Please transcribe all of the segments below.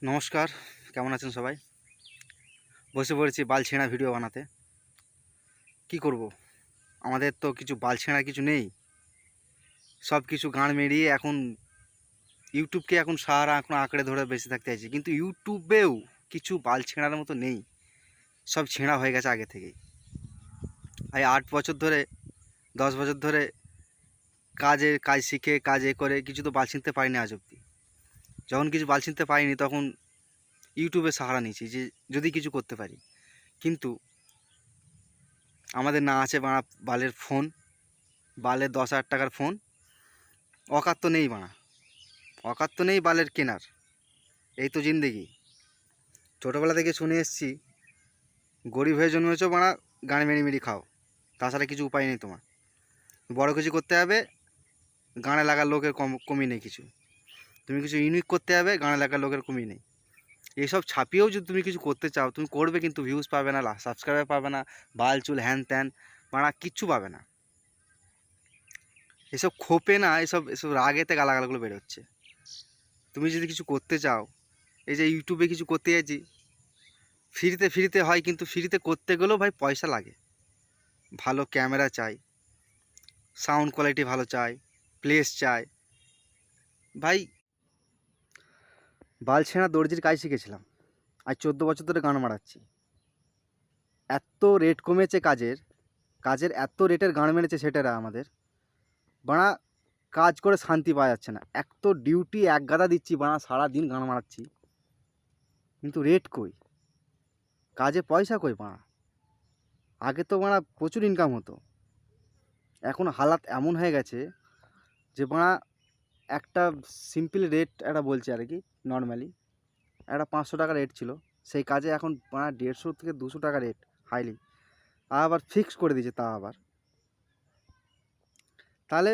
নমস্কার, কেমন আছেন সবাই? বসে পড়েছি বাল ছেঁড়া ভিডিও বানাতে। কি করব? আমাদের তো কিছু বাল ছেঁড়া কিছু নেই। সব কিছু গাঁড় মেরিয়ে এখন ইউটিউবকে এখন সারা এখন আঁকড়ে ধরে বেঁচে থাকতে চাইছি, কিন্তু ইউটিউবেও কিছু বাল ছেঁড়ার মতো নেই। সব ছেঁড়া হয়ে গেছে আগে থেকেই। এই 8 বছর ধরে, 10 বছর ধরে কাজ শিখে কাজে করে কিছু তো বাল ছিঁড়তে পারিনি আজ অব্দি। যখন কিছু বাল ছিঁড়তে পারিনি তখন ইউটিউবের সাহারা নিয়েছি যে যদি কিছু করতে পারি। কিন্তু আমাদের না আছে বালের ফোন, বালের 10,000 টাকার ফোন। অকাত তো নেই বাড়া, অকাত তো নেই বালের কেনার। এই তো জিন্দেগি। ছোটোবেলা থেকে শুনে এসেছি, গরিব হয়ে জন্মেছো বাড়া, গান মেরি মেরি খাও, তাছাড়া কিছু উপায় নেই তোমার। বড় কিছু করতে হবে, গানে লাগার লোকের কমই নেই কিছু। তুমি কিছু ইউনিক করতে হবে, গানে লাগার লোকের কমই নেই। এইসব ছাপিয়েও যদি তুমি কিছু করতে চাও, তুমি করবে, কিন্তু ভিউজ পাবে না, সাবস্ক্রাইবার পাবে না, বাল চুল হ্যান ত্যান বাড়া কিচ্ছু পাবে না। এসব খোপে না, এসব এসব রাগেতে গালাগালগুলো বেরোচ্ছে। তুমি যদি কিছু করতে চাও, এই যে ইউটিউবে কিছু করতে চাইছি, ফ্রিতে ফ্রিতে হয়, কিন্তু ফ্রিতে করতে গেলেও ভাই পয়সা লাগে। ভালো ক্যামেরা চাই, সাউন্ড কোয়ালিটি ভালো চাই, প্লেস চাই ভাই। বালছেনা দর্জির কাজ শিখেছিলাম, আজ 14 বছর ধরে গান মারাচ্ছি। এত রেট কমেছে কাজের, কাজের এত রেটের গান মেরেছে সেটারা আমাদের বাড়া। কাজ করে শান্তি পাওয়া যাচ্ছে না। এক তো ডিউটি এক গাদা দিচ্ছি বাড়া, সারাদিন গান মারাচ্ছি, কিন্তু রেট কই, কাজে পয়সা কই বাড়া। আগে তো বাড়া প্রচুর ইনকাম হতো, এখন হালাত এমন হয়ে গেছে যে বাড়া একটা সিম্পল রেট একটা বলছে আর কি, নর্মালি একটা 500 টাকা রেট ছিল, সেই কাজে এখন বাড়া 150 থেকে 200 টাকা রেট হাইলি, আবার ফিক্স করে দিয়েছে তা আবার। তাহলে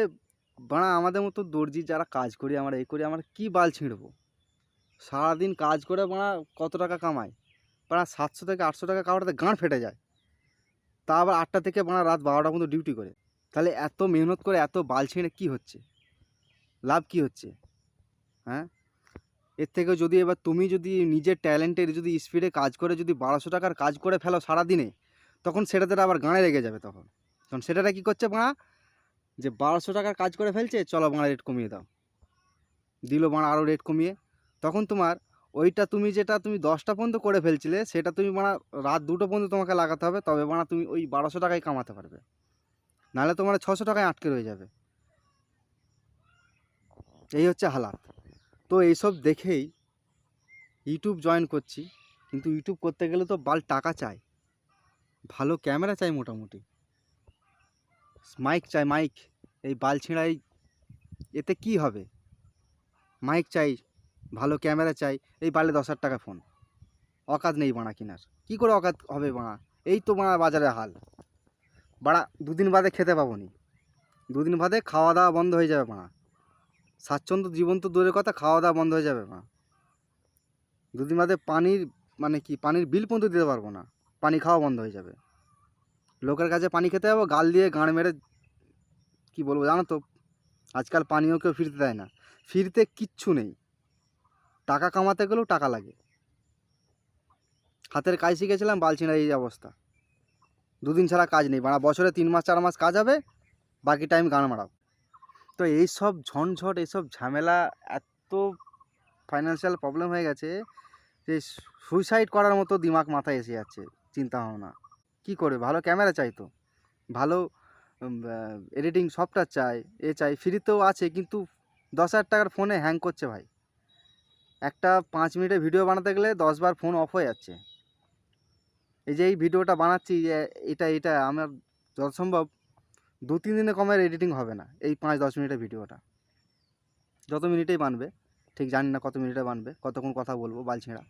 বাড়া আমাদের মতো দর্জি যারা কাজ করি, আমরা এই করি, আমরা কী বাল ছিঁড়বো? সারাদিন কাজ করে বাড়া কত টাকা কামাই? বাড়া 700 থেকে 800 টাকা কামাতে গাঁড় ফেটে যায়, তা আবার 8টা থেকে বাড়া রাত 12টা পর্যন্ত ডিউটি করে। তাহলে এত মেহনত করে এত বাল ছিঁড়ে কী হচ্ছে? লাভ কী হচ্ছে? হ্যাঁ, এর থেকে যদি এবার তুমি যদি নিজের ট্যালেন্টের যদি স্পিডে কাজ করে যদি 1200 টাকার কাজ করে ফেলো সারাদিনে, তখন সেটাতে আবার গাঁড়ে লেগে যাবে। তখন সেটাটা কী করছে বাড়া, যে 1200 টাকার কাজ করে ফেলছে, চলো বাড়া রেট কমিয়ে দাও, দিল বাড়া আরও রেট কমিয়ে। তখন তোমার ওইটা তুমি যেটা তুমি 10টা পর্যন্ত করে ফেলছিলে, সেটা তুমি বাড়া রাত 2টো পর্যন্ত তোমাকে লাগাতে হবে, তবে বাড়া তুমি ওই 1200 টাকায় কামাতে পারবে, নাহলে তোমার 600 টাকায় আটকে রয়ে যাবে। এই হচ্ছে হালাত। তো এইসব দেখেই ইউটিউব জয়েন করছি, কিন্তু ইউটিউব করতে গেলে তো বাল টাকা চাই, ভালো ক্যামেরা চাই, মোটামুটি মাইক চাই, মাইক। এই বাল ছেঁড়াই এতে কি হবে? মাইক চাই, ভালো ক্যামেরা চাই, এই বালে 10,000 টাকা ফোন। অকাত নেই বাড়া কেনার, কী করে অকাত হবে বাড়া? এই তো বাড়া বাজারে হাল বাড়া, দুদিন বাদে খেতে পাবো নি, দুদিন বাদে খাওয়া দাওয়া বন্ধ হয়ে যাবে বাড়া। স্বাচ্ছন্দ্য জীবন তো দূরের কথা, খাওয়া দাওয়া বন্ধ হয়ে যাবে বাড়া। দুদিন বাদে পানির মানে কি, পানির বিল পর্যন্ত দিতে পারবো না, পানি খাওয়া বন্ধ হয়ে যাবে। লোকের কাছে পানি খেতে যাবো, গাল দিয়ে গাঁড় মেরে, কি বলবো জানো তো, আজকাল পানিও কেউ ফিরতে দেয় না। ফিরতে কিচ্ছু নেই, টাকা কামাতে গেলেও টাকা লাগে। হাতের কাজ শিখেছিলাম, বালছিনা এই অবস্থা। দুদিন ছাড়া কাজ নেই বাড়া, বছরে 3 মাস 4 মাস কাজ হবে, বাকি টাইম গান মারাও। তো এইসব ঝনঝট, এইসব ঝামেলা, এত ফাইন্যান্সিয়াল প্রবলেম হয়ে গেছে যে সুইসাইড করার মতো দিমাগ মাথায় এসে যাচ্ছে, চিন্তা ভাবনা। কী করে? ভালো ক্যামেরা চাই তো, ভালো এডিটিং সফটওয়্যার চাই, এ চাই, ফ্রিতেও আছে, কিন্তু 10,000 টাকার ফোনে হ্যাং করছে ভাই। একটা 5 মিনিটের ভিডিও বানাতে গেলে 10 বার ফোন অফ হয়ে যাচ্ছে। এই যে এই ভিডিওটা বানাচ্ছি, এটা এটা আমার যত সম্ভব 2-3 দিনে কমের এডিটিং হবে না, এই 5-10 মিনিটের ভিডিওটা। যত মিনিটেই বানবে, ঠিক জানি না কত মিনিটে বানবে, কতক্ষণ কথা বলবো বাল ছেঁড়া।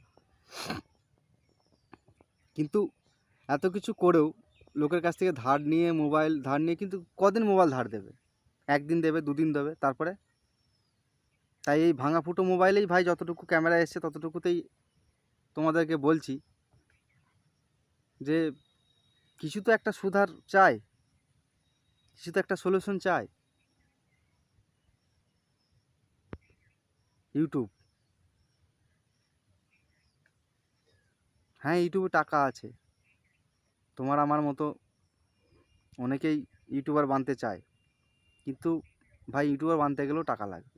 কিন্তু এত কিছু করেও লোকের কাছ থেকে ধার নিয়ে, মোবাইল ধার নিয়ে, কিন্তু কদিন মোবাইল ধার দেবে? একদিন দেবে, দুদিন দেবে, তারপরে? তাই এই ভাঙা ফুটো মোবাইলেই ভাই যতটুকু ক্যামেরা এসছে ততটুকুতেই তোমাদেরকে বলছি যে কিছু তো একটা সুধার চাই, কিছু তো একটা সলিউশন চাই। ইউটিউব হ্যাঁ, ইউটিউবে টাকা আছে। তোমার আমার মতো অনেকেই ইউটিউবার বানতে চায়, কিন্তু ভাই ইউটিউবার বানতে গেলেও টাকা লাগবে।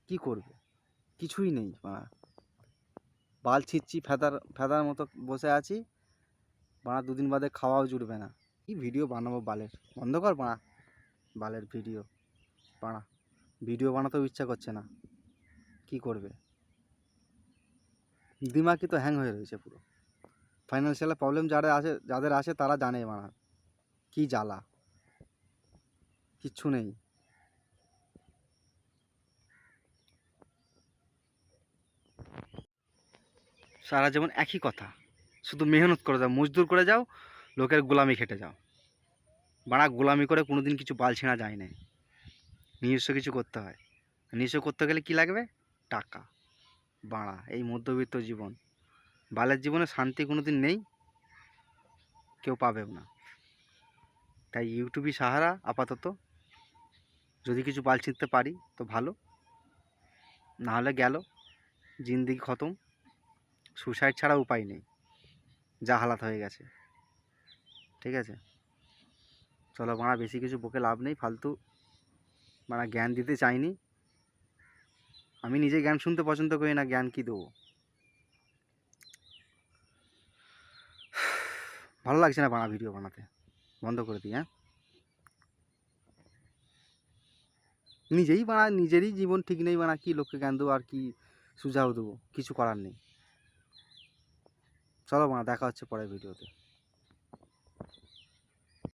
কি করবে? কিছুই নেই। বাল ছিঁচ্ছি, ফেদার ফেদার মতো বসে আছি। দুদিন বাদে খাওয়াও জুটবে না। কি ভিডিও বানাবো বালের? বন্ধ কর বালের ভিডিও। ভিডিও বানাতেও ইচ্ছা করছে না। কি করবে? দিমাগই তো হ্যাং হয়ে রয়েছে পুরো। ফাইন্যান্সিয়াল প্রবলেম যাদের আছে তারা জানে কি জ্বালা। কিচ্ছু নেই। সারা জীবন একই কথা, শুধু মেহনত করে যাও, মজদুর করে যাও, লোকের গোলামি খেটে যাও। গোলামি করে কোনোদিন কিছু বাল ছেঁড়া যায় না। নিজস্ব কিছু করতে হয়। নিজস্ব করতে গেলে কি লাগবে? টাকা। এই মধ্যবিত্ত জীবন, বালের জীবনে শান্তি কোনোদিন নেই, কেউ পাবেও না। তাই ইউটিউবই সাহারা আপাতত। যদি কিছু বাল ছিঁড়তে পারি তো ভালো, না হলে গেল জিন্দেগি খতম। সুসাইড ছাড়া উপায় নেই, যা হালাত হয়ে গেছে। ঠিক আছে, চলো বেশি কিছু বকে লাভ নেই, ফালতু জ্ঞান দিতে চাইনি। আমি নিজে জ্ঞান শুনতে পছন্দ করি না, জ্ঞান কি দেবো? ভালো লাগছে না ভিডিও বানাতে, বন্ধ করে দিই। হ্যাঁ, নিজেরই জীবন ঠিক নেই, কি লোককে জ্ঞান দেবো আর কি সুঝাও দেবো? কিছু করার নেই। চলো দেখা হচ্ছে পরের ভিডিওতে।